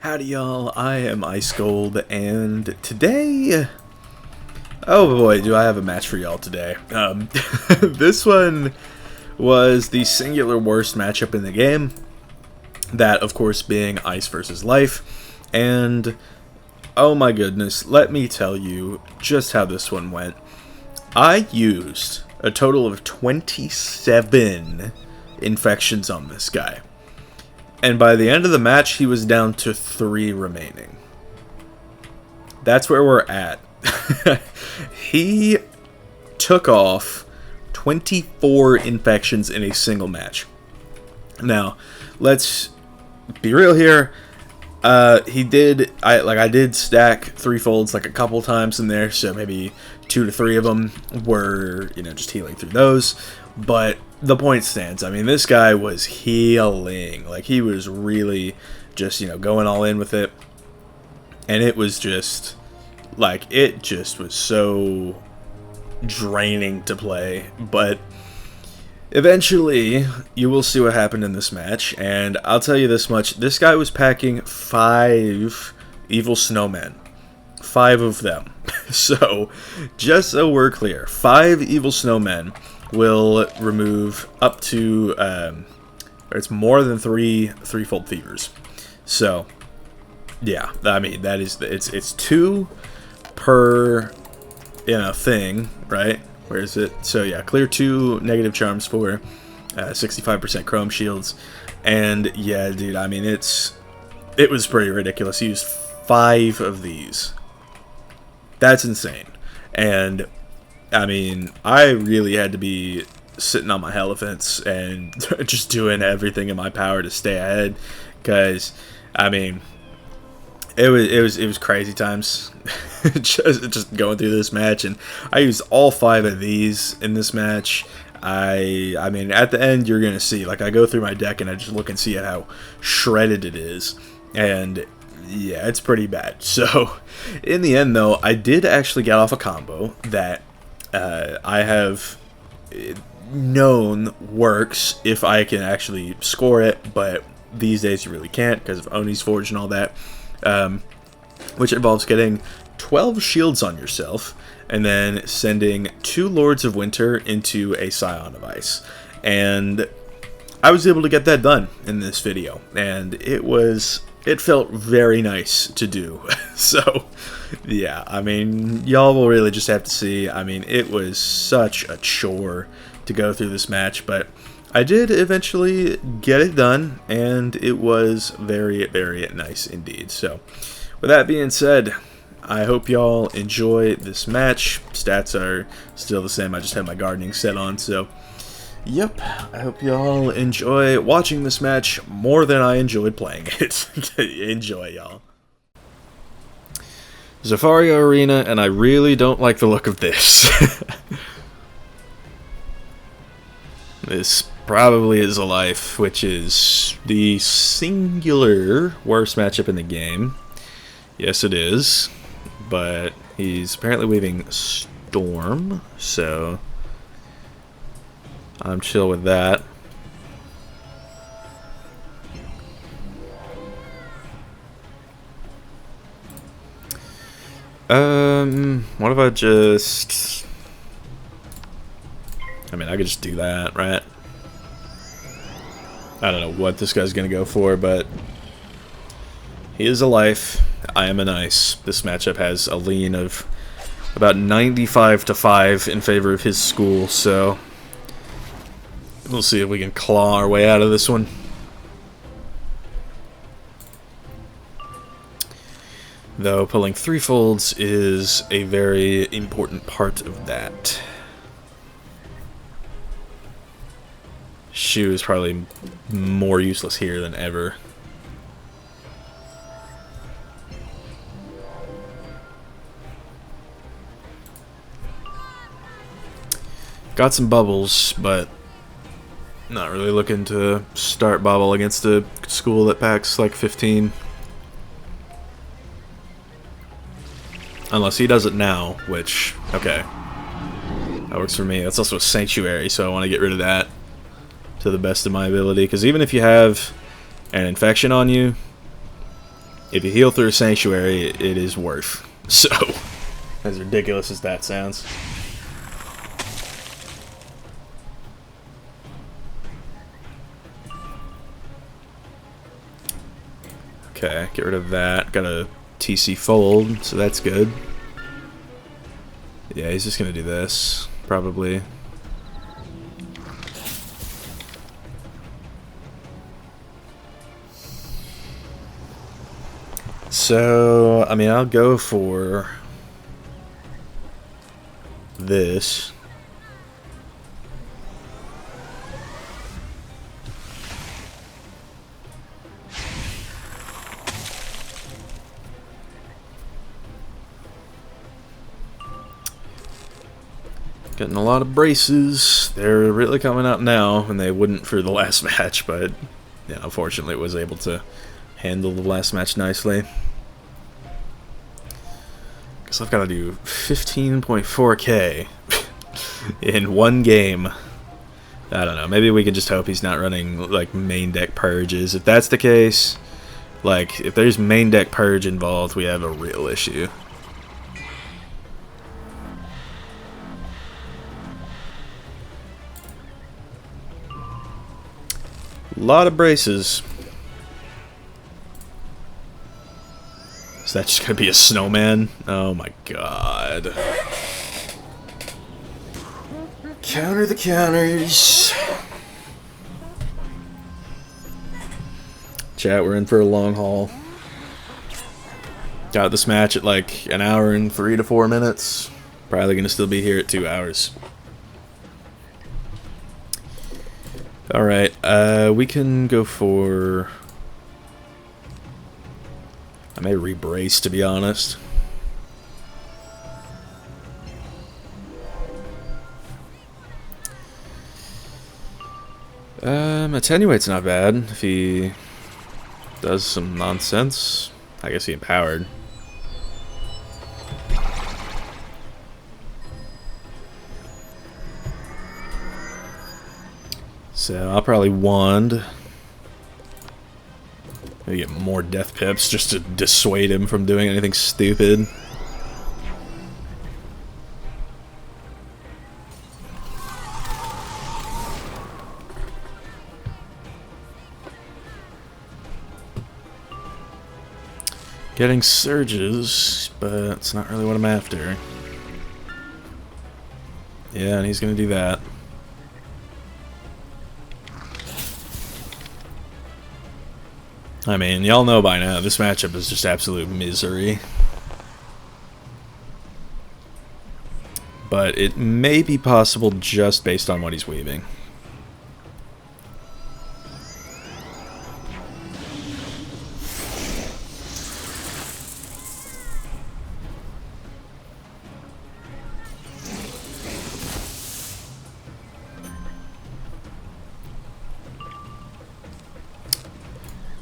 Howdy y'all, I am Ice Gold, and today, oh boy, do I have a match for y'all today. This one was the singular worst matchup in the game, that of course being Ice versus Life, and oh my goodness, let me tell you just how this one went. I used a total of 27 infections on this guy. And by the end of the match, he was down to 3 remaining. That's where we're at. He took off 24 infections in a single match. Now, let's be real here. I did stack threefolds like a couple times in there, so maybe 2 to 3 of them were, just healing through those. But the point stands. I mean, this guy was healing. Like, he was really just, going all in with it. And it was just, it just was so draining to play. But eventually, you will see what happened in this match. And I'll tell you this much. This guy was packing 5 evil snowmen. 5 of them. So, just so we're clear, 5 evil snowmen will remove up to, it's more than 3 threefold fevers. So, yeah, I mean, that is, it's 2 per, thing, right? Where is it? So, yeah, clear 2 negative charms for 65% chrome shields. And, yeah, dude, I mean, it was pretty ridiculous. He used 5 of these. That's insane. And I mean, I really had to be sitting on my elephants and just doing everything in my power to stay ahead, because I mean, it was crazy times. just going through this match, and I used all 5 of these in this match. I mean, at the end you're gonna see, I go through my deck and I just look and see at how shredded it is, and yeah, it's pretty bad. So in the end though, I did actually get off a combo that I have known works if I can actually score it, but these days you really can't because of Oni's Forge and all that, which involves getting 12 shields on yourself and then sending 2 Lords of Winter into a Scion of Ice. And I was able to get that done in this video, and it felt very nice to do. So, yeah, I mean, y'all will really just have to see. I mean, it was such a chore to go through this match, but I did eventually get it done, and it was very, very nice indeed. So, with that being said, I hope y'all enjoy this match. Stats are still the same. I just have my gardening set on, so yep, I hope y'all enjoy watching this match more than I enjoyed playing it. Enjoy, y'all. Zafaria Arena, and I really don't like the look of this. This probably is a life, which is the singular worst matchup in the game. Yes, it is. But he's apparently weaving Storm, so I'm chill with that. What if I just, I mean, I could just do that, right? I don't know what this guy's gonna go for, but he is a life. I am an ice. This matchup has a lean of about 95 to 5 in favor of his school, so we'll see if we can claw our way out of this one. Though pulling threefolds is a very important part of that. Shoe is probably more useless here than ever. Got some bubbles, but not really looking to start bubble against a school that packs like 15. Unless he does it now, which, okay, that works for me. That's also a sanctuary, so I want to get rid of that to the best of my ability, because even if you have an infection on you, If you heal through a sanctuary, it is worth. So, as ridiculous as that sounds. Okay, get rid of that. Got a TC fold, so that's good. Yeah, he's just gonna do this, probably. So, I mean, I'll go for this. Getting a lot of braces. They're really coming out now, and they wouldn't for the last match, but yeah, unfortunately, it was able to handle the last match nicely. Guess I've got to do 15.4k in one game. I don't know. Maybe we can just hope he's not running like main deck purges. If that's the case, like if there's main deck purge involved, we have a real issue. A lot of braces. Is that just gonna be a snowman? Oh my god. Counter the counters. Chat, we're in for a long haul. Got this match at like an hour and 3 to 4 minutes. Probably gonna still be here at 2 hours. Alright, we can go for... I may re-brace, to be honest. Attenuate's not bad if he does some nonsense. I guess he empowered. So I'll probably wand. Maybe get more death pips just to dissuade him from doing anything stupid. Getting surges, but it's not really what I'm after. Yeah, and he's gonna do that. I mean, y'all know by now, this matchup is just absolute misery. But it may be possible just based on what he's weaving.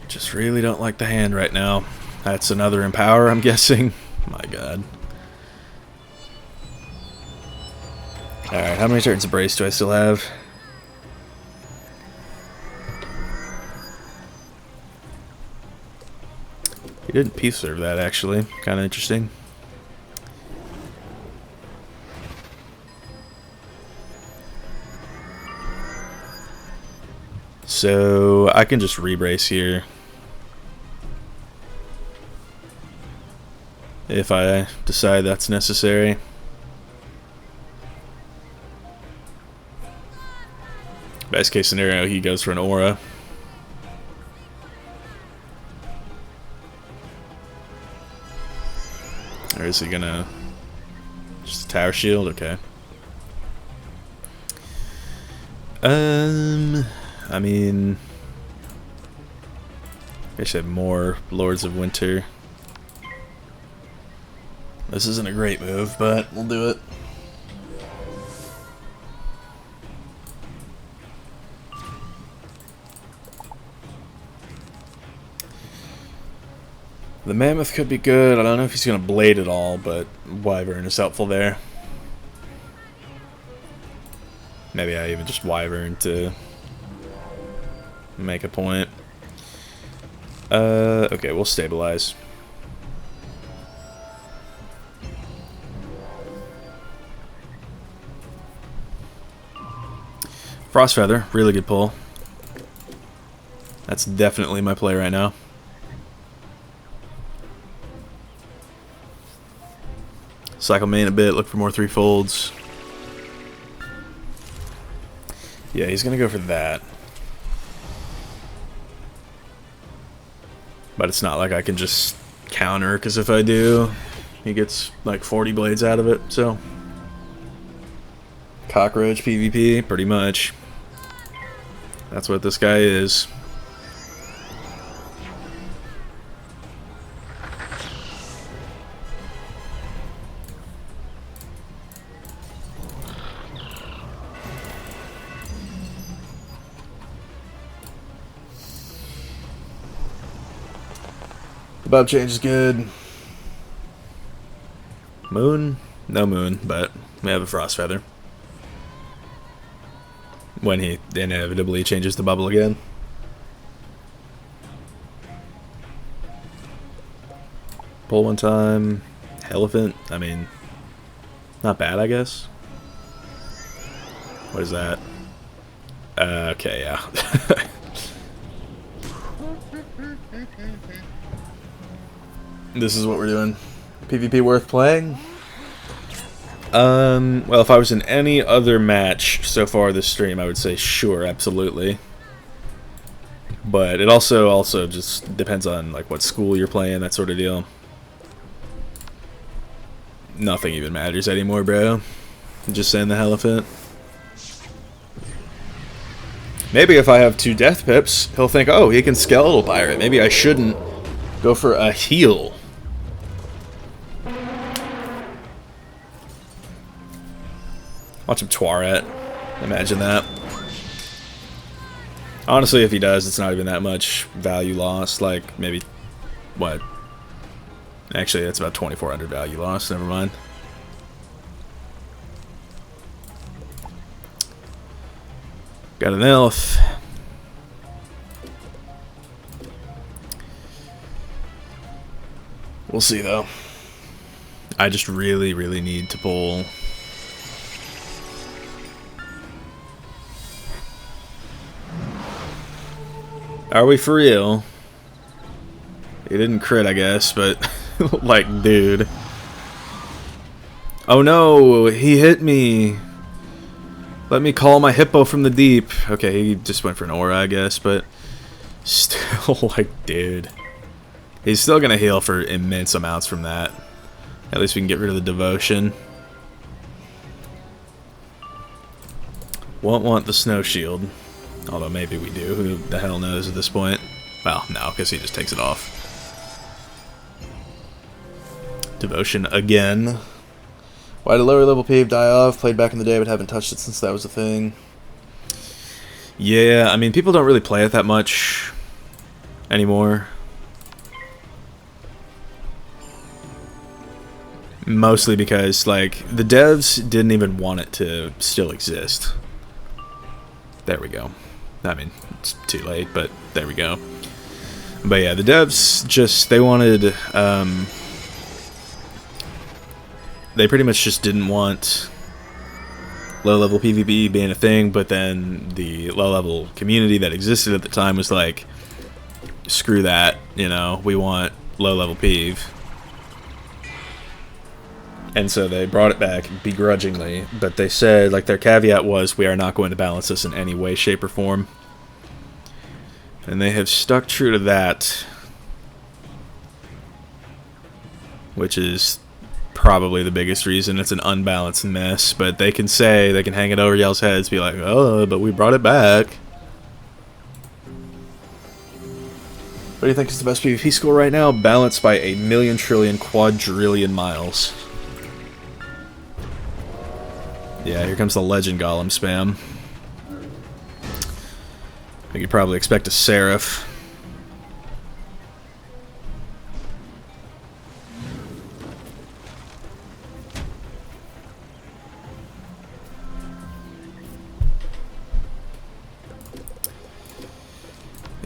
Just really don't like the hand right now. That's another empower, I'm guessing. My god. Alright, how many turns of brace do I still have? He didn't peace serve that, actually. Kind of interesting. So I can just re-brace here. If I decide that's necessary. Best case scenario, he goes for an aura. Or is he gonna just a tower shield? Okay. I mean, I should have more Lords of Winter. This isn't a great move, but we'll do it. The Mammoth could be good. I don't know if he's going to blade at all, but Wyvern is helpful there. Maybe I even just Wyvern to make a point. Okay, we'll stabilize. Frost Feather, really good pull. That's definitely my play right now. Cycle main a bit, look for more threefolds. Yeah, he's gonna go for that. But it's not like I can just counter, because if I do, he gets like 40 blades out of it, so. Cockroach PVP, pretty much. That's what this guy is. The bob change is good. Moon? No moon, but we have a Frost Feather. When he inevitably changes the bubble again. Pull one time. Elephant, I mean, not bad, I guess. What is that? Okay, yeah. This is what we're doing. PvP worth playing? Well, if I was in any other match so far this stream, I would say sure, absolutely. But it also just depends on like what school you're playing, that sort of deal. Nothing even matters anymore, bro. Just saying the elephant. Maybe if I have 2 death pips, he'll think, oh, he can skeletal pirate. Maybe I shouldn't go for a heal. Watch him Twaret. Imagine that. Honestly, if he does, it's not even that much value lost. Like, maybe, what? Actually, that's about 2,400 value lost. Never mind. Got an elf. We'll see, though. I just really, really need to pull... Are we for real? He didn't crit, I guess, but... like, dude. Oh no, he hit me. Let me call my hippo from the deep. Okay, he just went for an aura, I guess, but... Still, like, dude. He's still gonna heal for immense amounts from that. At least we can get rid of the devotion. Won't want the snow shield. Although maybe we do. Who the hell knows at this point? Well, no, because he just takes it off. Devotion again. Why did lower level PV die off? Played back in the day but haven't touched it since that was a thing. Yeah, I mean, people don't really play it that much anymore. Mostly because, like, the devs didn't even want it to still exist. There we go. I mean, it's too late, but there we go. But yeah, the devs just, they wanted, they pretty much just didn't want low-level PvP being a thing, but then the low-level community that existed at the time was like, screw that, you know, we want low-level PvP. And so they brought it back begrudgingly, but they said, like, their caveat was, we are not going to balance this in any way, shape, or form. And they have stuck true to that, which is probably the biggest reason it's an unbalanced mess. But they can say, they can hang it over y'all's heads, be like, oh, but we brought it back. What do you think is the best PvP score right now? Balanced by a million, trillion, quadrillion miles. Yeah, here comes the Legend Golem spam. I think you'd probably expect a Seraph.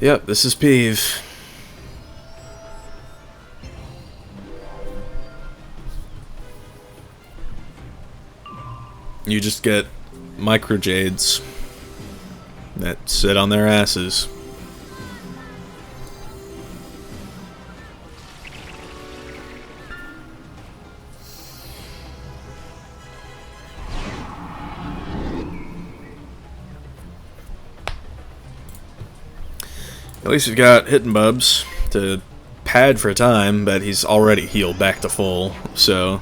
Yep, this is Peeve. You just get micro jades that sit on their asses. At least we've got hitting bubs to pad for a time, but he's already healed back to full, so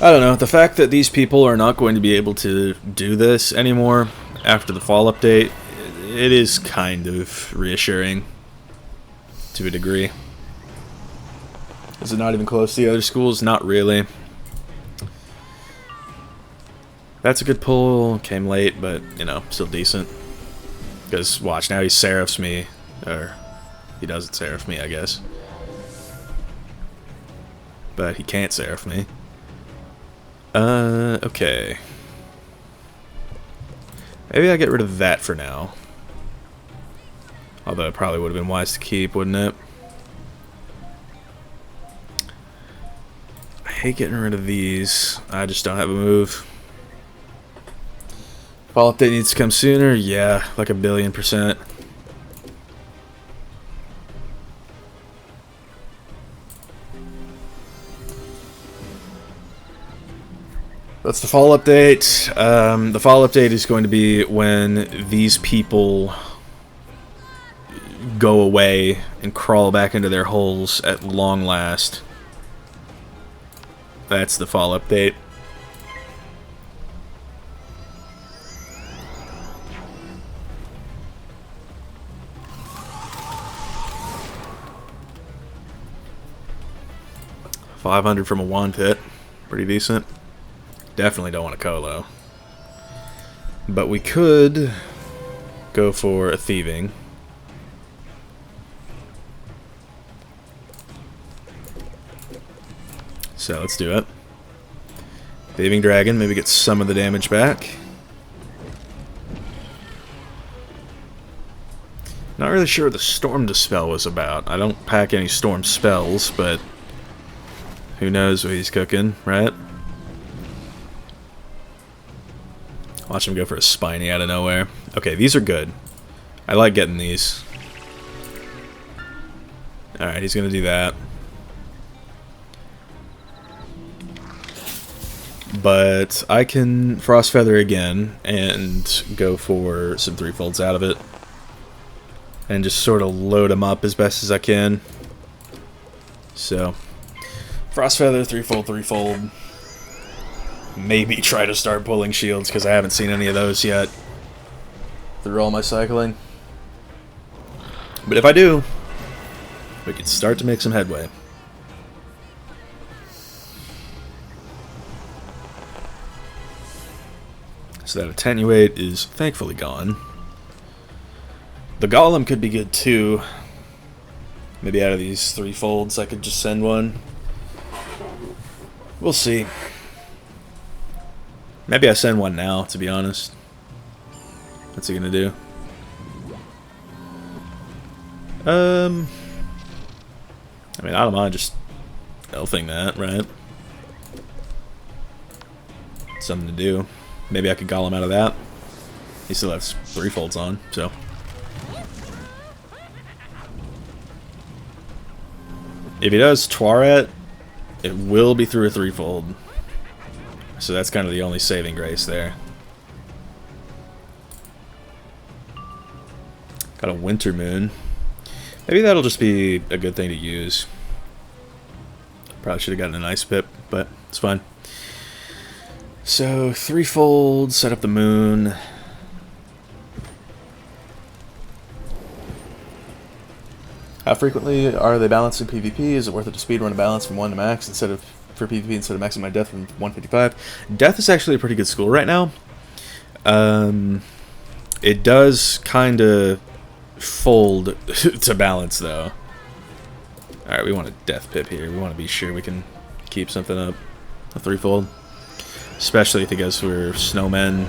I don't know. The fact that these people are not going to be able to do this anymore after the fall update, it is kind of reassuring to a degree. Is it not even close to the other schools? Not really. That's a good pull. Came late, but, you know, still decent. Because, watch, now he seraphs me. Or, he doesn't seraph me, I guess. But he can't seraph me. Okay. Maybe I get rid of that for now. Although it probably would have been wise to keep, wouldn't it? I hate getting rid of these. I just don't have a move. Fall update needs to come sooner? Yeah, like 1,000,000,000%. That's the fall update. The fall update is going to be when these people go away and crawl back into their holes at long last. That's the fall update. $500 from a wand pit. Pretty decent. Definitely don't want a Colo. But we could go for a thieving. So let's do it. Thieving Dragon, maybe get some of the damage back. Not really sure what the Storm Dispel was about. I don't pack any Storm spells, but who knows what he's cooking, right? Watch him go for a Spiny out of nowhere. Okay, these are good. I like getting these. Alright, he's gonna do that. But I can Frost Feather again and go for some threefolds out of it. And just sort of load them up as best as I can. So, Frost Feather, threefold. Maybe try to start pulling shields, because I haven't seen any of those yet through all my cycling. But if I do, we can start to make some headway. So that Attenuate is thankfully gone. The Golem could be good too. Maybe out of these threefolds I could just send one. We'll see. Maybe I send one now, to be honest. What's he gonna do? I mean, I don't mind just elfing that, right? Something to do. Maybe I could golem out of that. He still has threefolds on, so. If he does Twaret, it will be through a threefold. So that's kind of the only saving grace there. Got a Winter Moon. Maybe that'll just be a good thing to use. Probably should have gotten an Ice Pip, but it's fine. So, threefold, set up the moon. How frequently are they balanced in PvP? Is it worth it to speedrun a balance from 1 to max for PvP instead of maxing my death from 155? Death is actually a pretty good school right now. It does kind of fold to balance, though. Alright, we want a death pip here. We want to be sure we can keep something up. A threefold. Especially because we're snowmen.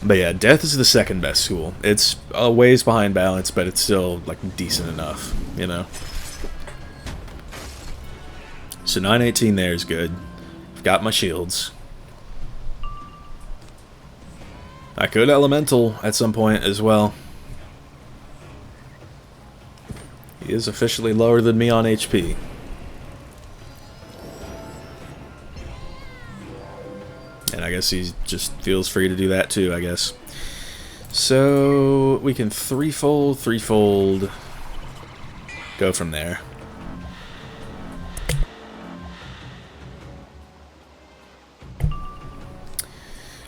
But yeah, death is the second best school. It's a ways behind balance, but it's still like decent enough, you know. So 918 there is good. I've got my shields. I could elemental at some point as well. He is officially lower than me on HP. And I guess he just feels free to do that too, I guess. So we can threefold, go from there.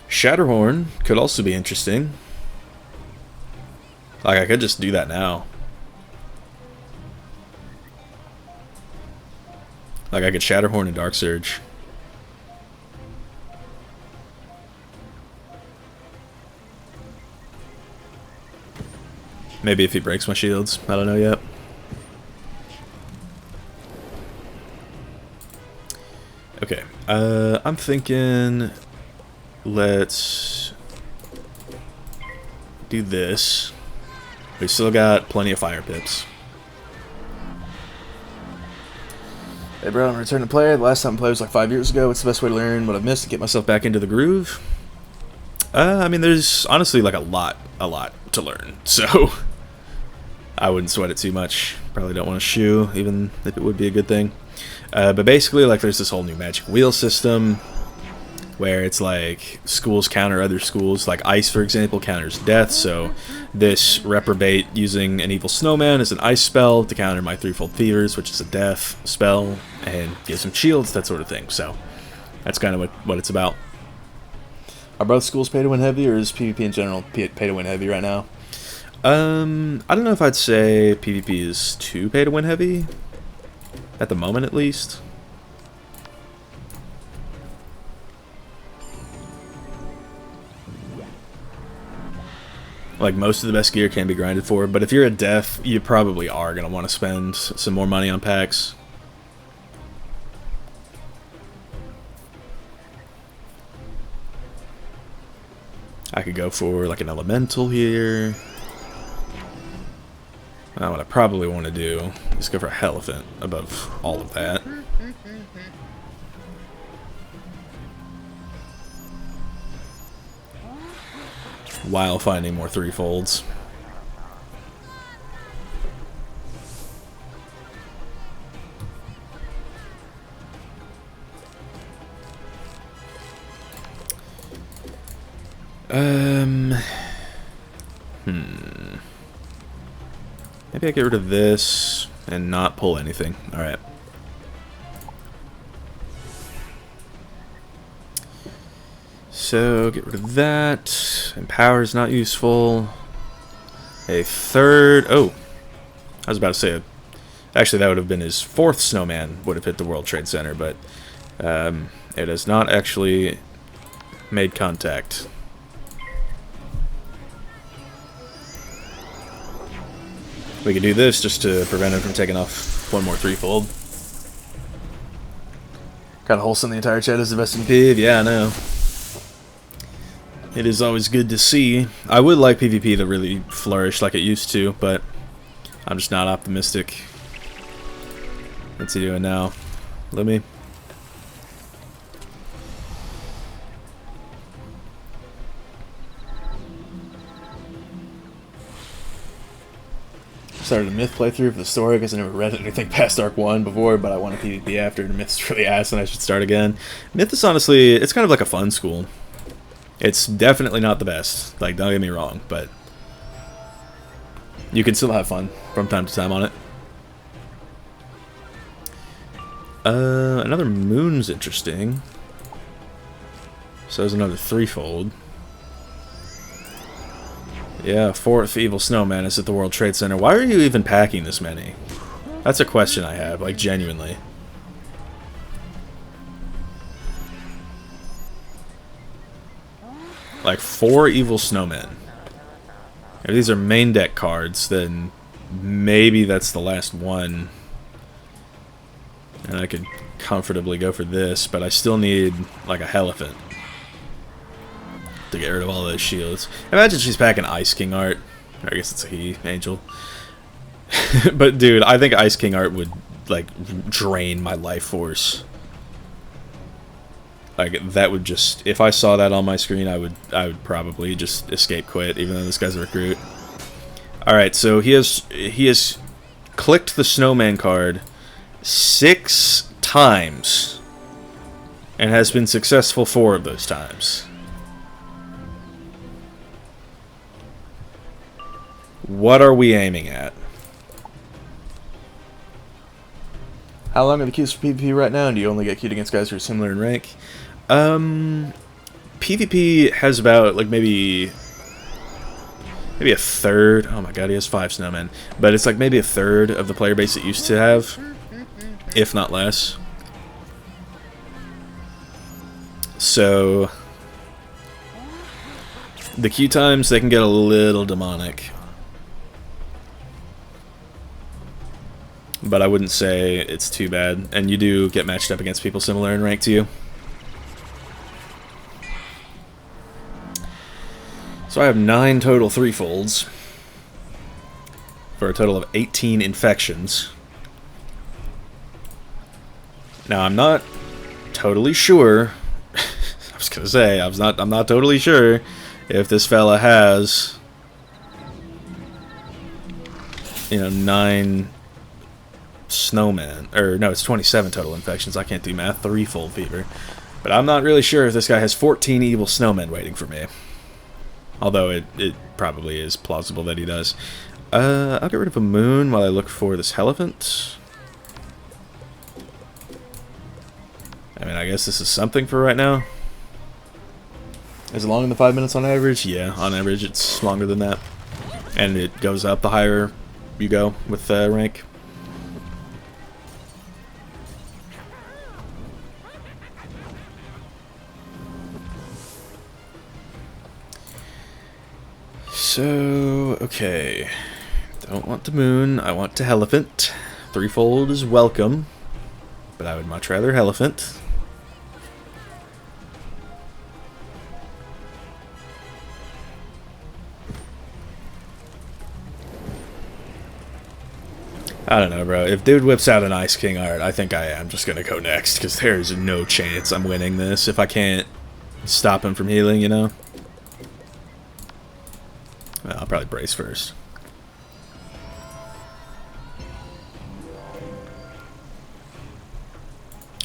Shatterhorn could also be interesting. Like, I could just do that now. Like, I could Shatterhorn and Dark Surge. Maybe if he breaks my shields. I don't know yet. Okay. I'm thinking... Let's do this. We still got plenty of fire pips. Hey bro, I'm returning to player. The last time I played was like 5 years ago. What's the best way to learn what I've missed to get myself back into the groove? I mean, there's honestly like a lot to learn. So I wouldn't sweat it too much. Probably don't want to shoe, even if it would be a good thing. But basically, like, there's this whole new magic wheel system, where it's like schools counter other schools, like ice, for example, counters death. So this reprobate using an evil snowman as an ice spell to counter my threefold fevers, which is a death spell, and gives him shields, that sort of thing. So that's kind of what it's about. Are both schools pay to win heavy, or is PvP in general pay to win heavy right now? I don't know if I'd say PvP is too pay to win heavy at the moment, at least. Like, most of the best gear can be grinded for, but if you're a death, you probably are going to want to spend some more money on packs. I could go for, like, an elemental here. What I probably want to do is go for a elephant above all of that. While finding more threefolds. Maybe I get rid of this and not pull anything. Alright. So, get rid of that. Empower is not useful. A third... Oh! I was about to say... Actually, that would have been his fourth snowman would have hit the World Trade Center, but... it has not actually made contact. We could do this just to prevent him from taking off one more threefold. Kind of wholesome the entire chat is the best in PvP. Yeah, I know. It is always good to see. I would like PvP to really flourish like it used to, but I'm just not optimistic. What's he doing now? Let me. Started a Myth playthrough of the story because I never read anything past Arc 1 before, but I want a PvP after, and Myth's really ass and I should start again. Myth is honestly, it's kind of like a fun school. It's definitely not the best, like, don't get me wrong, but you can still have fun from time to time on it. Another moon's interesting. So there's another threefold. Yeah, fourth evil snowman is at the World Trade Center. Why are you even packing this many? That's a question I have, like, genuinely. Like, 4 evil snowmen. If these are main deck cards, then maybe that's the last one. And I could comfortably go for this, but I still need, like, a elephant to get rid of all those shields. Imagine she's packing Ice King art. I guess it's a he, Angel. But dude, I think Ice King art would like drain my life force. Like that would just, if I saw that on my screen, I would probably just escape quit, even though this guy's a recruit. All right, so he has clicked the snowman card 6 times and has been successful 4 of those times. What are we aiming at? How long are the queues for PvP right now, and do you only get queued against guys who are similar in rank? PvP has about, like, maybe a third. Oh my god, he has 5 snowmen. But it's like maybe a third of the player base it used to have, if not less. So the queue times, they can get a little demonic. But I wouldn't say it's too bad. And you do get matched up against people similar in rank to you. So I have 9 total threefolds for a total of 18 infections. Now I'm not totally sure. I was gonna say I'm not totally sure if this fella has, you know, 9 snowmen, or no, it's 27 total infections. I can't do math. Threefold fever. But I'm not really sure if this guy has 14 evil snowmen waiting for me. Although it probably is plausible that he does. I'll get rid of a moon while I look for this elephant. I mean, I guess this is something for right now. Is it longer than 5 minutes on average? Yeah, on average it's longer than that. And it goes up the higher you go with rank. So, okay. Don't want the moon, I want the elephant. Threefold is welcome, but I would much rather elephant. I don't know, bro. If dude whips out an Ice King art, I think I am just gonna go next, because there's no chance I'm winning this if I can't stop him from healing, you know? Well, I'll probably brace first.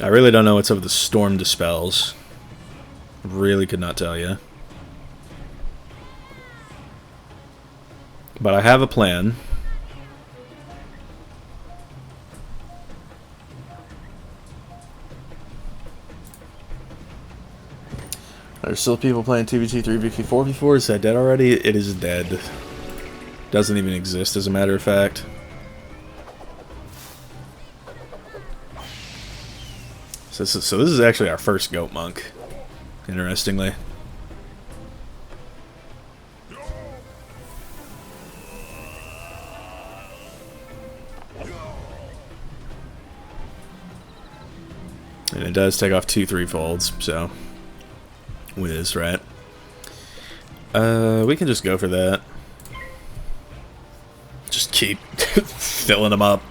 I really don't know what's up with the storm dispels. Really could not tell you. But I have a plan. There's still people playing 2v2, 3v2, 4v4. Is that dead already? It is dead. Doesn't even exist, as a matter of fact. So this is actually our first goat monk, interestingly. And it does take off 2 threefolds, so whiz, right? We can just go for that. Just keep filling them up.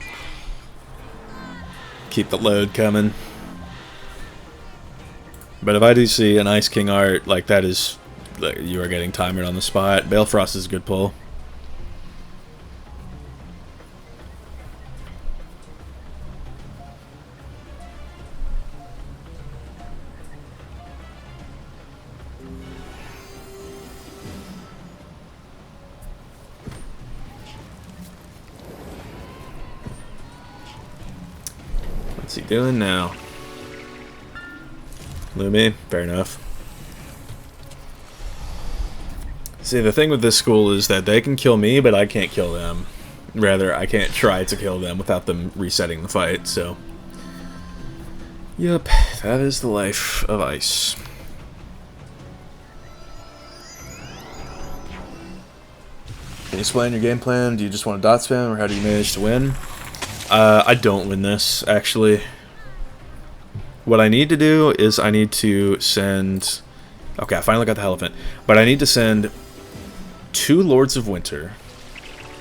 Keep the load coming. But if I do see an Ice King art, like that is, like, you are getting timered on the spot. Balefrost is a good pull. What's he doing now? Lumi? Fair enough. See, the thing with this school is that they can kill me, but I can't kill them. Rather, I can't try to kill them without them resetting the fight, so... Yep, that is the life of ice. Can you explain your game plan? Do you just want to dot spam, or how do you manage to win? I don't win this, actually. What I need to do is I need to send... Okay, I finally got the elephant. But I need to send 2 Lords of Winter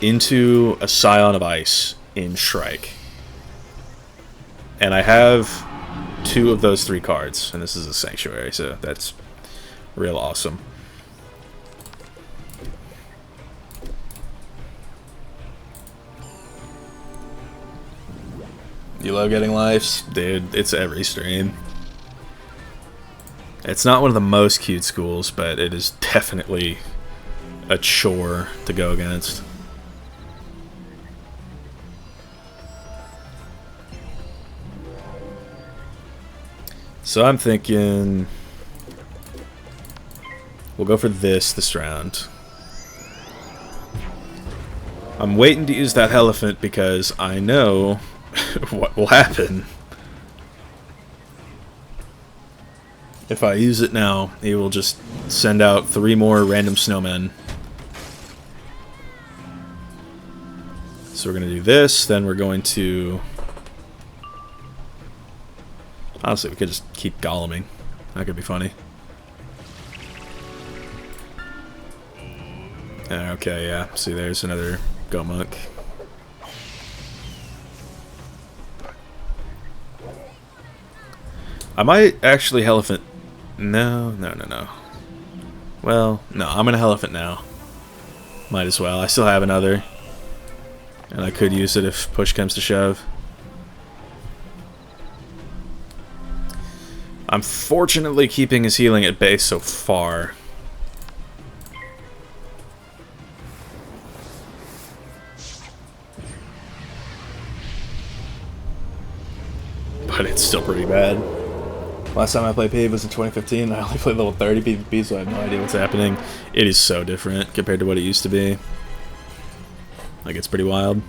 into a Scion of Ice in Shrike. And I have 2 of those 3 cards, and this is a Sanctuary, so that's real awesome. You love getting lives? Dude, it's every stream. It's not one of the most cute schools, but it is definitely a chore to go against. So I'm thinking we'll go for this round. I'm waiting to use that elephant because I know what will happen. If I use it now, he will just send out 3 more random snowmen. So we're going to do this, then we're going to... Honestly, we could just keep goleming. That could be funny. Okay, yeah. See, there's another Go Monk. I might actually Elephant. No. Well, no, I'm gonna Elephant now. Might as well. I still have another. And I could use it if push comes to shove. I'm fortunately keeping his healing at base so far. But it's still pretty bad. Last time I played PvP was in 2015. I only played level 30 PvP, so I have no idea what's happening. It is so different compared to what it used to be. Like, it's pretty wild.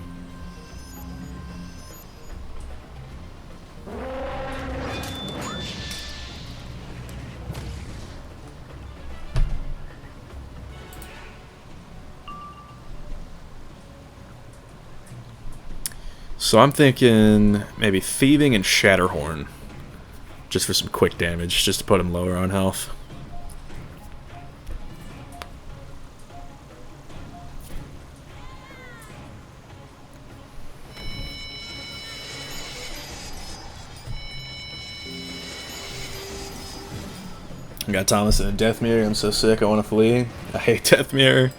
So I'm thinking maybe Thieving and Shatterhorn. Just for some quick damage, just to put him lower on health. I got Thomas in a Death Mirror. I'm so sick, I want to flee. I hate Death Mirror.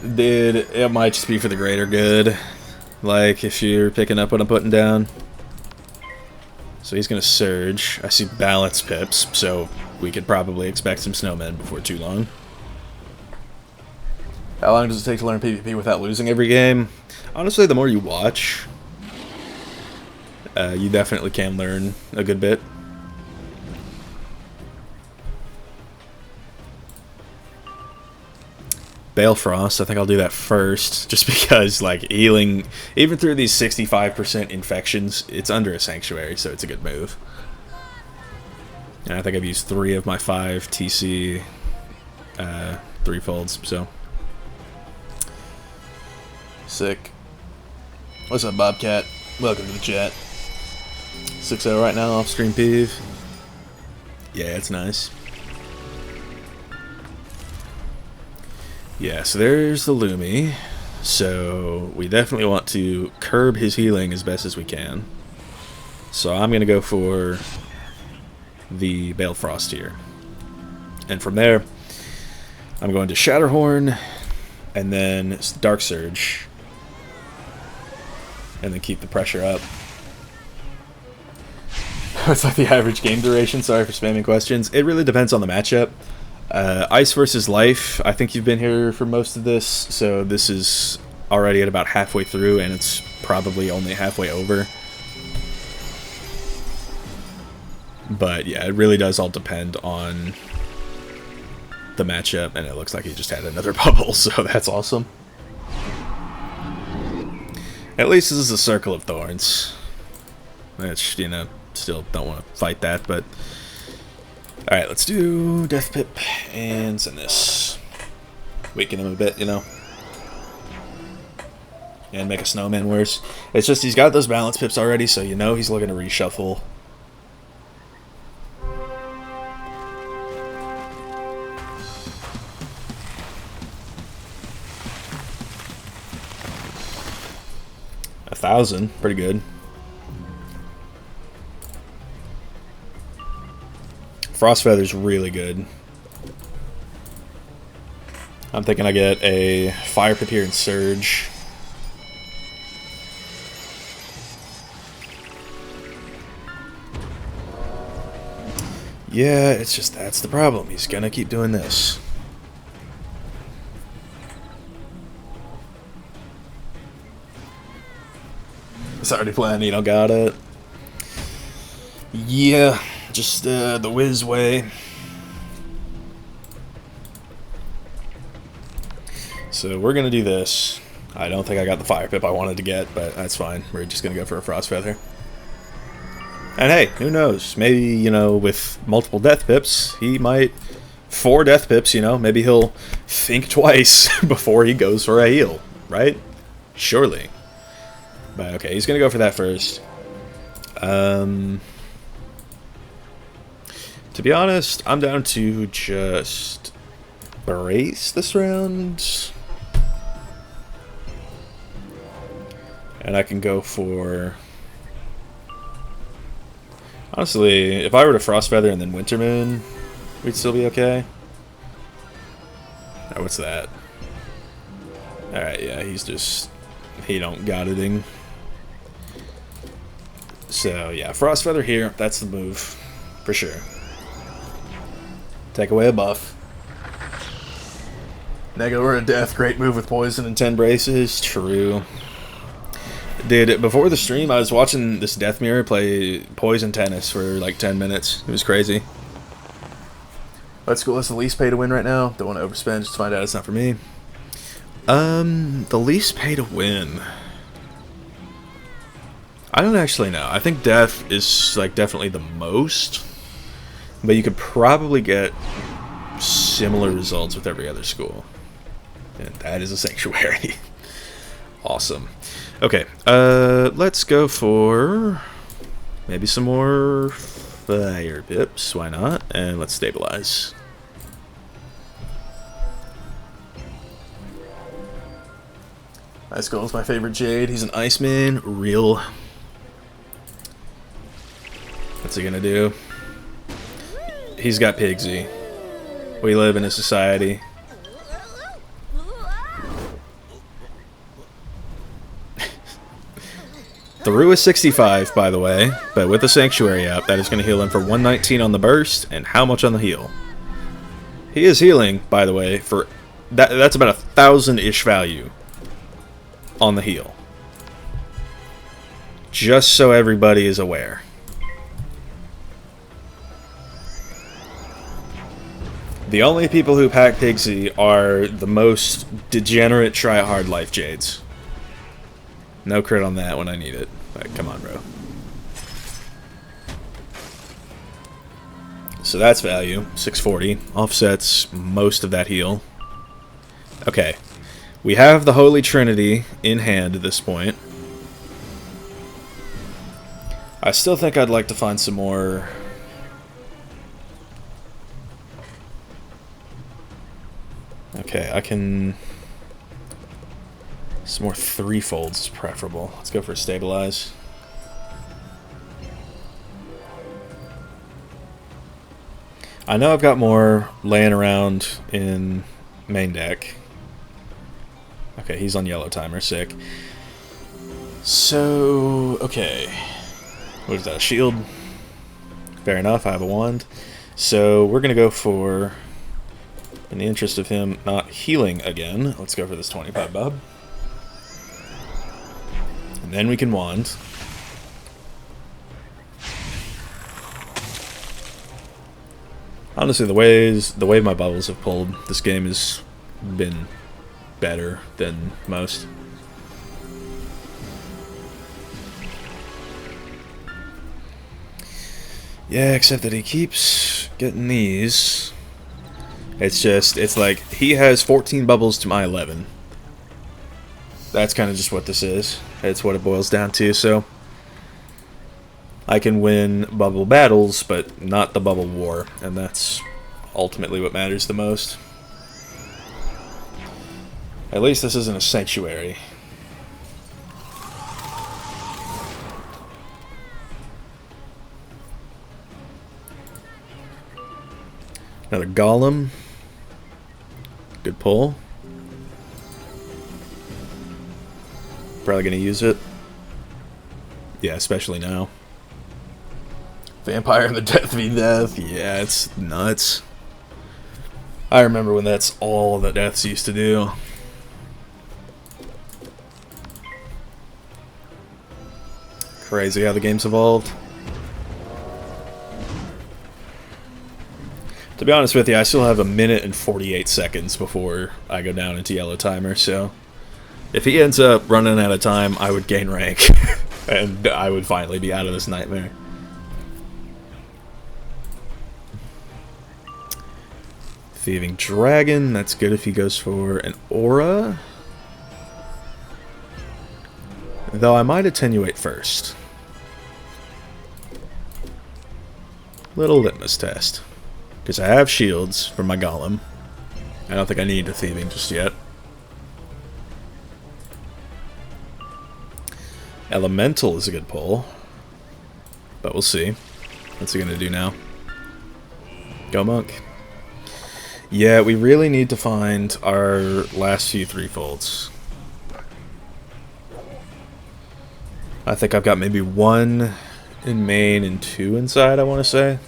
Dude, it might just be for the greater good. Like, if you're picking up what I'm putting down. So he's going to Surge. I see Balance Pips, so we could probably expect some snowmen before too long. How long does it take to learn PvP without losing every game? Honestly, the more you watch, you definitely can learn a good bit. Balefrost, I think I'll do that first, just because, like, healing, even through these 65% infections, it's under a Sanctuary, so it's a good move. And I think I've used 3 of my 5 TC threefolds, so. Sick. What's up, Bobcat? Welcome to the chat. 6-0 right now, off-stream PV. Yeah, it's nice. Yeah, so there's the Lumi. So we definitely want to curb his healing as best as we can. So I'm going to go for the Balefrost here. And from there, I'm going to Shatterhorn, and then Dark Surge. And then keep the pressure up. It's like the average game duration. Sorry for spamming questions. It really depends on the matchup. Ice versus Life, I think you've been here for most of this, so this is already at about halfway through, and it's probably only halfway over. But yeah, it really does all depend on the matchup, and it looks like he just had another bubble, so that's awesome. At least this is a Circle of Thorns, which, you know, still don't want to fight that, but... Alright, let's do Death Pip and send this. Weaken him a bit, you know. And make a snowman worse. It's just he's got those balance pips already, so you know he's looking to reshuffle. $1,000, pretty good. Frost Feather's really good. I'm thinking I get a Fire Papier and Surge. Yeah, it's just that's the problem. He's gonna keep doing this. It's already planned, you know, got it. Yeah, just the Wiz way. So we're gonna do this. I don't think I got the Fire Pip I wanted to get, but that's fine. We're just gonna go for a Frost Feather. And hey, who knows? Maybe, you know, with multiple Death Pips, he might... 4 Death Pips, you know, maybe he'll think twice before he goes for a heal, right? Surely. But okay, he's gonna go for that first. To be honest, I'm down to just brace this round. And I can go for... Honestly, if I were to Frost Feather and then Winter Moon, we'd still be okay. Oh, what's that? Alright, yeah, he's just... He don't got anything. So, yeah, Frost Feather here. That's the move. For sure. Take away a buff. Nega or a death. Great move with poison and 10 braces. True. Dude, before the stream, I was watching this Death Mirror play Poison Tennis for like 10 minutes. It was crazy. Let's go. That's the least pay to win right now. Don't want to overspend just to find out it's not for me. The least pay to win. I don't actually know. I think Death is like definitely the most. But you could probably get similar results with every other school. And that is a Sanctuary. Awesome. Okay, let's go for maybe some more Fire Pips. Why not? And let's stabilize. Ice Gold's my favorite Jade. He's an Iceman. Real. What's he gonna do? He's got Pigsy. We live in a society. Through is 65, by the way, but with the Sanctuary up, that is going to heal him for 119 on the burst, and how much on the heal? He is healing, by the way, for... That's about 1,000-ish value on the heal. Just so everybody is aware. The only people who pack Pigsy are the most degenerate try-hard life Jades. No crit on that when I need it. Like, come on, bro. So that's value. 640. Offsets most of that heal. Okay. We have the Holy Trinity in hand at this point. I still think I'd like to find some more... Okay, I can... Some more threefolds is preferable. Let's go for a stabilize. I know I've got more laying around in main deck. Okay, he's on yellow timer, sick. So, okay. What is that, a shield? Fair enough, I have a wand. So, we're going to go for, in the interest of him not healing again, let's go for this 25 bob. And then we can wand. Honestly, the way my bubbles have pulled, this game has been better than most. Yeah, except that he keeps getting these. It's like he has 14 bubbles to my 11. That's kind of just what this is. It's what it boils down to, so I can win bubble battles, but not the bubble war, and that's ultimately what matters the most. At least this isn't a sanctuary. Another Golem. Good pull. Probably gonna use it. Yeah, especially now. Vampire and the Death v Death. Yeah, it's nuts. I remember when that's all the deaths used to do. Crazy how the game's evolved. To be honest with you, I still have 1 minute and 48 seconds before I go down into yellow timer, so if he ends up running out of time, I would gain rank, and I would finally be out of this nightmare. Thieving Dragon, that's good if he goes for an Aura. Though I might attenuate first. Little litmus test. Because I have shields for my Golem. I don't think I need a Thieving just yet. Elemental is a good pull. But we'll see. What's he going to do now? Go Monk. Yeah, we really need to find our last few threefolds. I think I've got maybe 1 in main and 2 inside, I want to say.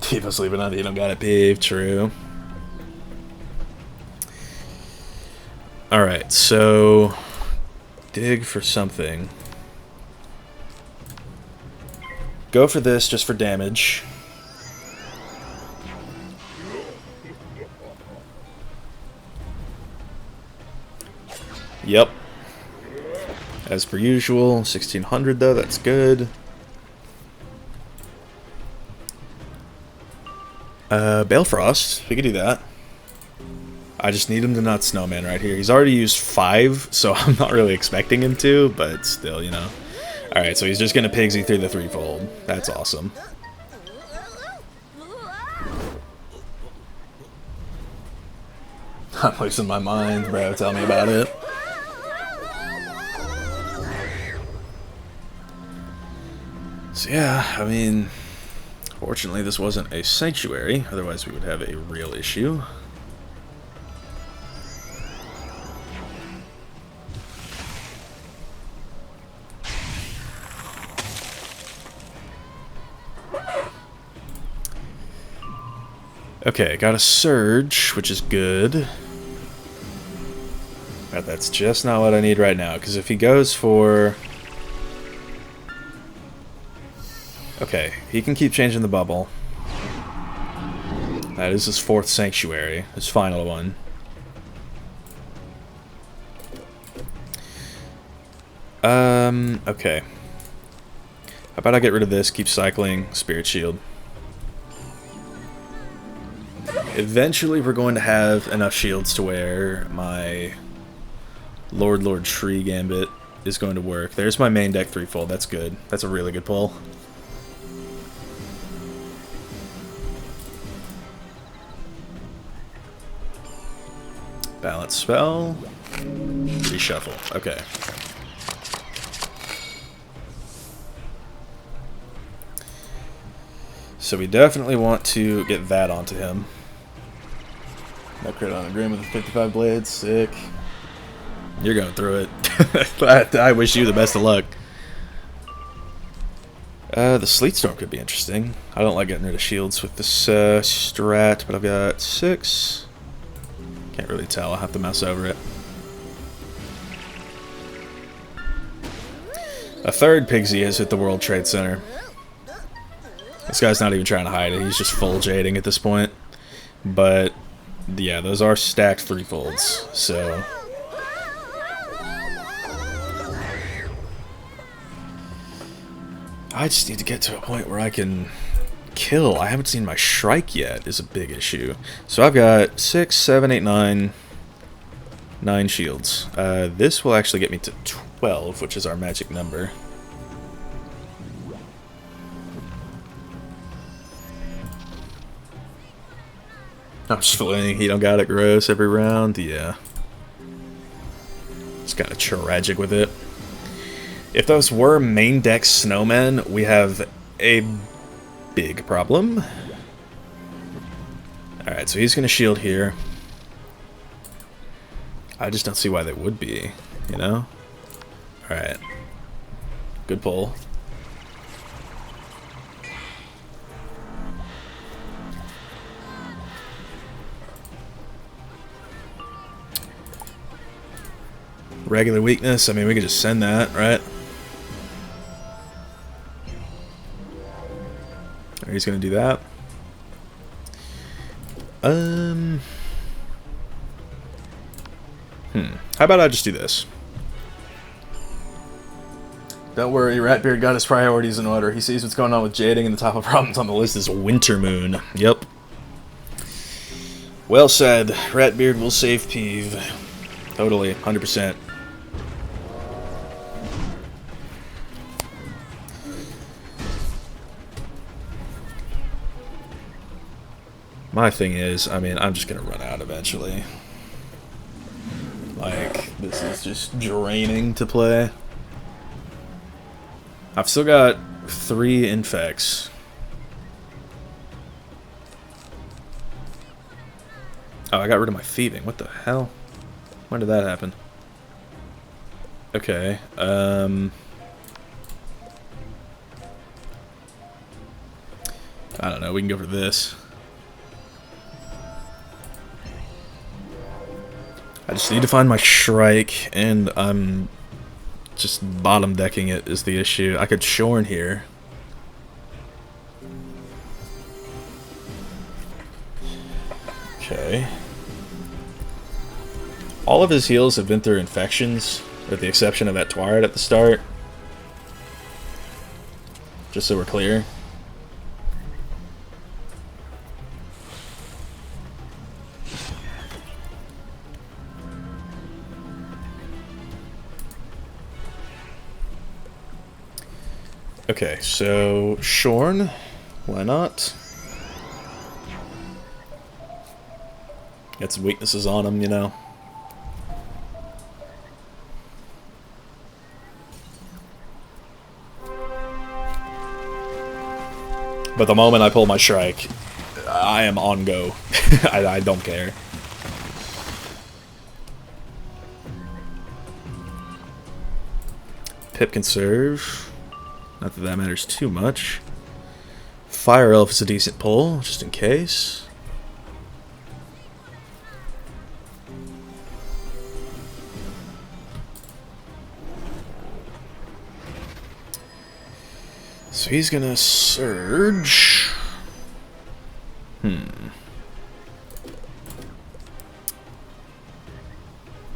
People sleeping on the you don't got it, Peeve. True. Alright, so dig for something. Go for this just for damage. Yep. As per usual, 1600 though, that's good. Balefrost, we could do that. I just need him to not snowman right here. He's already used 5, so I'm not really expecting him to, but still, you know. Alright, so he's just gonna Pigsy through the threefold. That's awesome. I'm losing my mind, bro. Tell me about it. So yeah, I mean, fortunately this wasn't a sanctuary, otherwise we would have a real issue. Okay, got a surge, which is good. But that's just not what I need right now, because if he goes for... Okay, he can keep changing the bubble. That is his 4th sanctuary, his final one. Okay. How about I get rid of this, keep cycling, Spirit Shield. Eventually we're going to have enough shields to where my Lord Tree Gambit is going to work. There's my main deck threefold, that's good. That's a really good pull. Balance spell. Reshuffle. Okay. So we definitely want to get that onto him. No crit on agreement with 55 blades. Sick. You're going through it. I wish you the best of luck. The Sleet Storm could be interesting. I don't like getting rid of shields with this strat, but I've got 6. Can't really tell. I'll have to mouse over it. A 3rd Pigsy has hit the World Trade Center. This guy's not even trying to hide it. He's just full jading at this point. But yeah, those are stacked threefolds. So I just need to get to a point where I can kill. I haven't seen my Shrike yet is a big issue. So I've got 6, 7, 8, 9 shields. This will actually get me to 12, which is our magic number. I'm just feeling he don't got it gross every round. Yeah. It's kind of tragic with it. If those were main deck snowmen, we have a big problem. Alright, so he's going to shield here. I just don't see why they would be, you know? Alright. Good pull. Regular weakness, I mean, we could just send that, right? Or he's gonna do that. How about I just do this? Don't worry, Ratbeard got his priorities in order. He sees what's going on with jading, and the top of problems on the list is Wintermoon. Yep. Well said. Ratbeard will save Peeve. Totally, 100%. My thing is, I mean, I'm just gonna run out eventually. Like, this is just draining to play. I've still got 3 infects. Oh, I got rid of my thieving. What the hell? When did that happen? Okay, I don't know, we can go for this. I just need to find my Shrike, and I'm just bottom decking it is the issue. I could Shorn here. Okay. All of his heals have been through infections, with the exception of that Twilight at the start. Just so we're clear. Okay, so Shorn, why not? Got some weaknesses on him, you know. But the moment I pull my Shrike, I am on go. I don't care. Pip can serve. Not that that matters too much. Fire Elf is a decent pull, just in case. So he's gonna surge.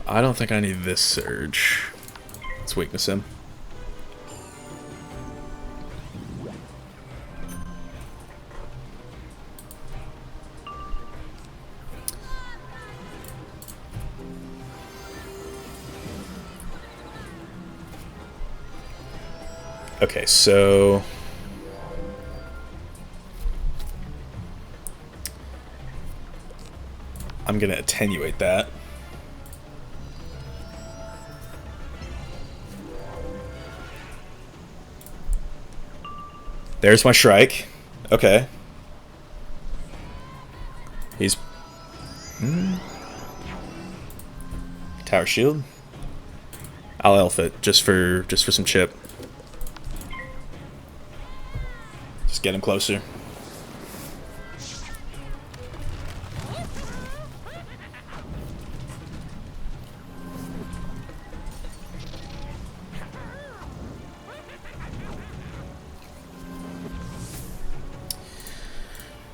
I don't think I need this surge. Let's weakness him. Okay, so I'm gonna attenuate that. There's my Shrike. Okay. He's Tower Shield. I'll elf it just for some chip. Just get him closer.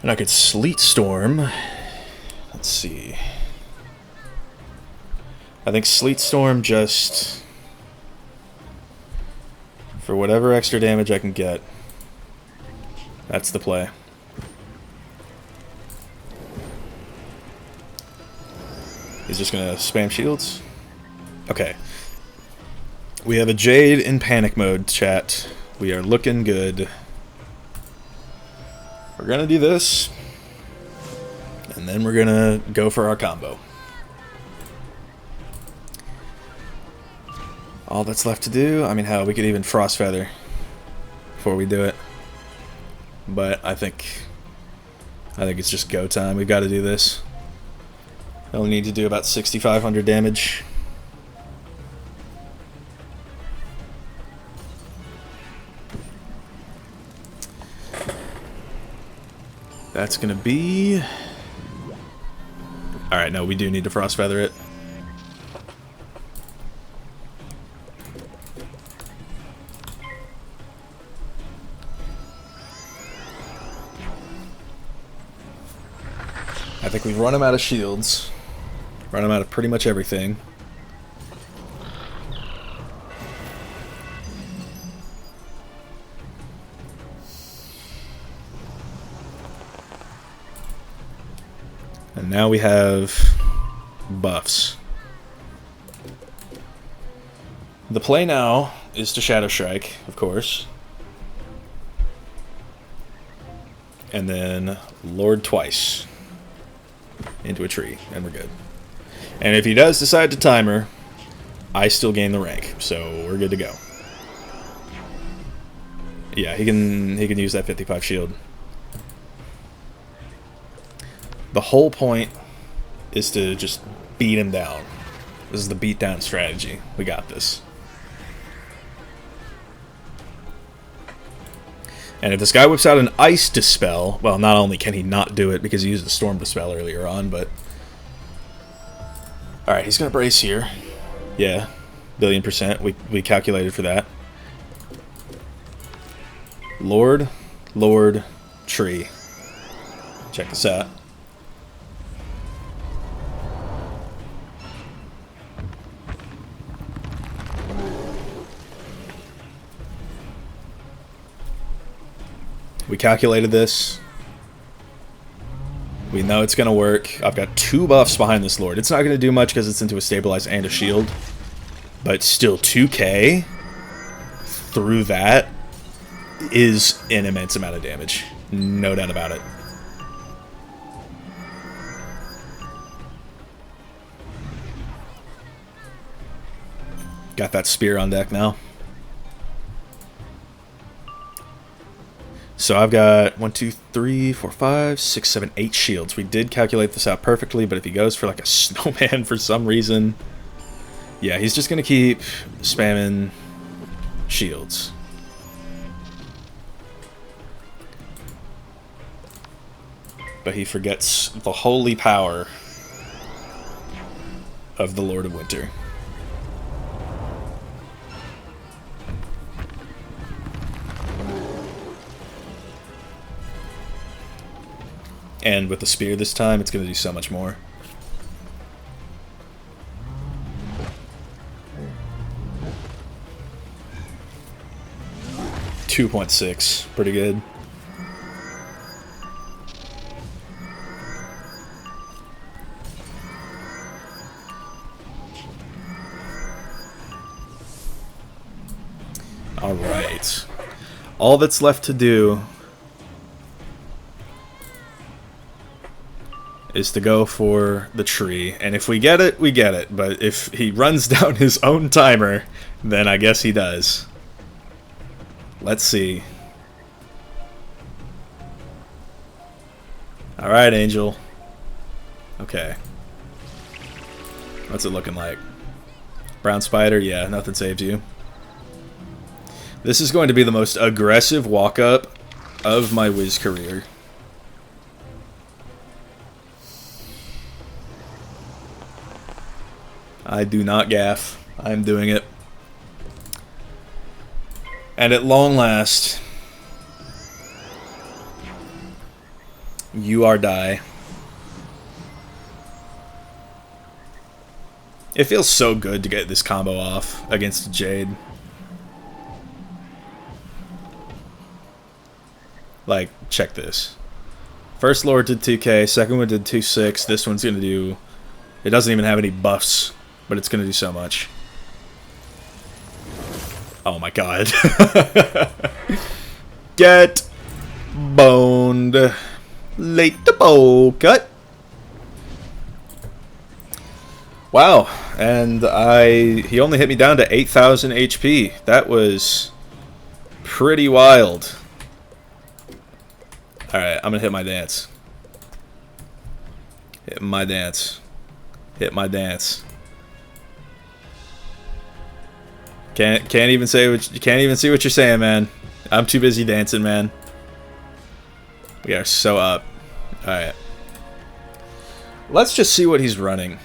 And I could Sleet Storm. Let's see. I think Sleet Storm just for whatever extra damage I can get. That's the play. He's just gonna spam shields. Okay. We have a Jade in panic mode, chat. We are looking good. We're gonna do this, and then we're gonna go for our combo. All that's left to do, I mean, hell, we could even Frost Feather before we do it. but I think it's just go time. We've got to do this. I only need to do about 6,500 damage. That's gonna be... Alright, no, we do need to Frost Feather it. I think we've run him out of shields. Run him out of pretty much everything. And now we have buffs. The play now is to Shadow Strike, of course. And then Lord twice into a tree, and we're good. And if he does decide to timer, I still gain the rank, so we're good to go. Yeah, he can use that 55 shield. The whole point is to just beat him down. This is the beatdown strategy. We got this. And if this guy whips out an Ice Dispel, well, not only can he not do it because he used a Storm Dispel earlier on, but... Alright, he's going to brace here. Yeah, billion%. We calculated for that. Lord, Tree. Check this out. We calculated this. We know it's going to work. I've got 2 buffs behind this Lord. It's not going to do much because it's into a Stabilize and a Shield. But still, 2k through that is an immense amount of damage. No doubt about it. Got that spear on deck now. So I've got 1, 2, 3, 4, 5, 6, 7, 8 shields. We did calculate this out perfectly, but if he goes for like a snowman for some reason, yeah, he's just going to keep spamming shields. But he forgets the holy power of the Lord of Winter. And with the spear this time, it's going to do so much more. .6, pretty good. All right. All that's left to do is to go for the tree, and if we get it, we get it, but if he runs down his own timer, then I guess he does. Let's see. Alright, Angel. Okay. What's it looking like? Brown Spider? Yeah, nothing saves you. This is going to be the most aggressive walk-up of my Wiz career. I do not gaff. I'm doing it. And at long last, you are die. It feels so good to get this combo off against Jade. Like, check this. First Lord did 2k, second one did 2.6, this one's gonna do... It doesn't even have any buffs, but it's gonna do so much. Oh my god. Get boned. Late the bow cut. Wow, and he only hit me down to 8,000 HP. That was pretty wild. Alright, I'm gonna hit my dance. Hit my dance. Hit my dance. Can't even say what you can't even see what you're saying, man. I'm too busy dancing, man. We are so up. Alright. Let's just see what he's running.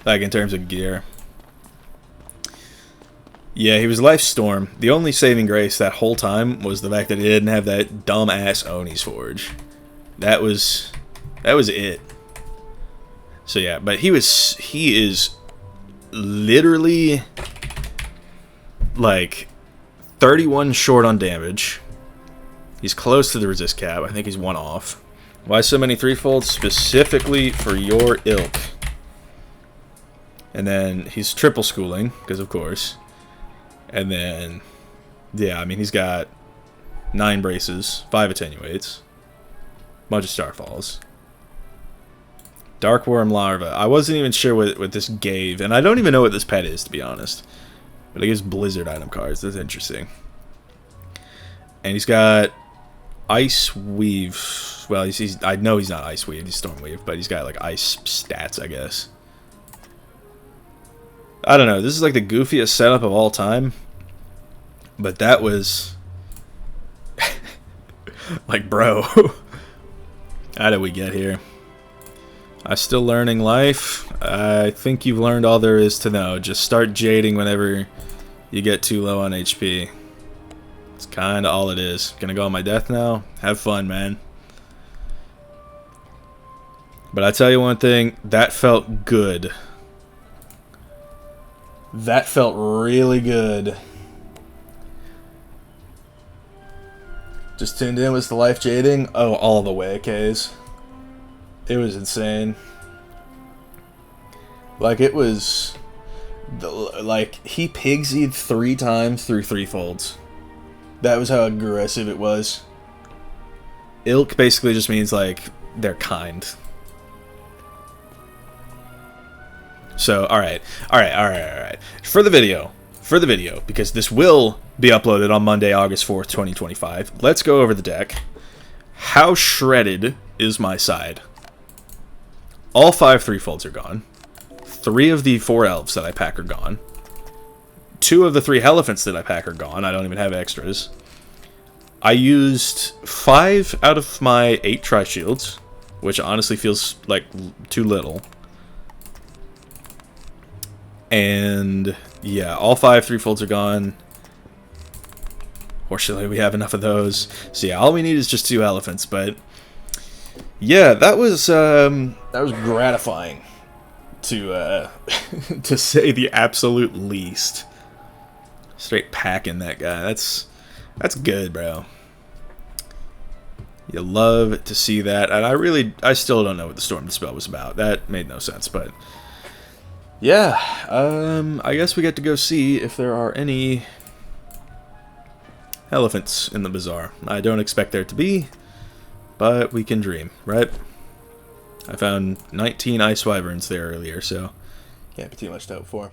Like in terms of gear. Yeah, he was Life Storm. The only saving grace that whole time was the fact that he didn't have that dumb ass Oni's Forge. That was it. So yeah, but he is literally like 31 short on damage. He's close to the resist cap. I think he's 1 off. Why so many threefolds? Specifically for your ilk. And then he's triple schooling, because of course. And then, yeah, I mean, he's got 9 braces, 5 attenuates, bunch of starfalls. Darkworm larva. I wasn't even sure what this gave, and I don't even know what this pet is, to be honest. But it gives blizzard item cards. That's interesting. And he's got ice weave. Well, I know he's not ice weave. He's storm weave, but he's got like ice stats, I guess. I don't know. This is like the goofiest setup of all time. But that was like, bro. How did we get here? I'm still learning life. I think you've learned all there is to know. Just start jading whenever you get too low on HP. It's kind of all it is. Gonna go on my death now? Have fun, man. But I tell you one thing, that felt good. That felt really good. Just tuned in with the life jading. Oh, all the way, K's. It was insane. Like, it was... like, he pigsied 3 times through threefolds. That was how aggressive it was. Ilk basically just means, like, they're kind. So, alright. For the video, because this will be uploaded on Monday, August 4th, 2025, let's go over the deck. How shredded is my side? All 5 threefolds are gone. 3 of the 4 elves that I pack are gone. 2 of the 3 elephants that I pack are gone. I don't even have extras. I used 5 out of my 8 tri-shields, which honestly feels like too little. And yeah, all 5 threefolds are gone. Fortunately, we have enough of those. So yeah, all we need is just 2 elephants. But yeah, that was gratifying to to say the absolute least. Straight packing that guy. That's good, bro. You love to see that, and I still don't know what the Storm Dispel was about. That made no sense, but yeah, I guess we get to go see if there are any elephants in the bazaar. I don't expect there to be, but we can dream, right? I found 19 ice wyverns there earlier, so can't be too much to hope for.